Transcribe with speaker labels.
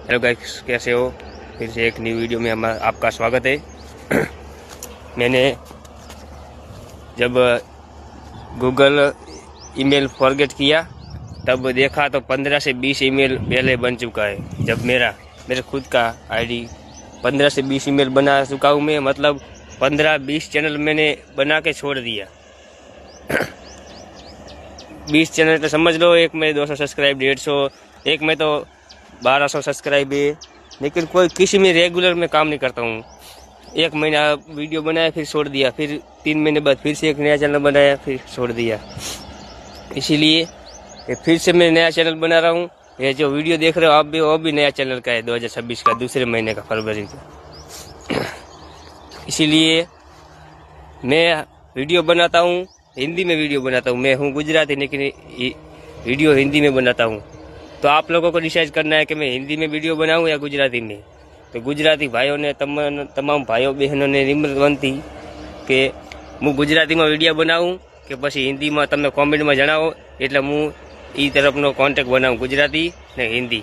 Speaker 1: Hello guys, कैसे हो? फिर से एक न्यू वीडियो में आपका स्वागत है। मैंने जब गूगल ईमेल फॉरगेट किया तब देखा तो 15 से 20 ईमेल पहले बन चुका है। जब मेरे खुद का आईडी 15 से 20 ईमेल बना चुका हूँ मैं, मतलब 15-20 चैनल मैंने बना के छोड़ दिया। 20 चैनल तो समझ लो, एक में 200 सब्सक्राइब, 150, एक में तो 1200 सब्सक्राइब है, लेकिन कोई किसी में रेगुलर में काम नहीं करता हूँ। एक महीना वीडियो बनाया फिर छोड़ दिया, फिर 3 महीने बाद फिर से एक नया चैनल बनाया फिर छोड़ दिया। इसीलिए फिर से मैं नया चैनल बना रहा हूँ। ये जो वीडियो देख रहे हो आप भी, वो भी नया चैनल का है, 2026 का दूसरे महीने का, फरवरी का। इसीलिए मैं वीडियो बनाता हूँ, हिंदी में वीडियो बनाता हूँ। मैं हूँ गुजराती, लेकिन वीडियो हिंदी में बनाता हूँ। तो आप लोगों को डिसाइड करना है कि मैं हिंदी में वीडियो बनाऊँ या गुजराती में। तो गुजराती भाइयों ने, तमाम भाइयों बहनों ने निम्र विनंती કે હું ગુજરાતીમાં વિડીયો બનાવું કે પછી હિન્દીમાં, તમે કોમેન્ટમાં જણાવો એટલે હું એ તરફનો કોન્ટેક્ટ બનાવું, ગુજરાતી ને હિન્દી।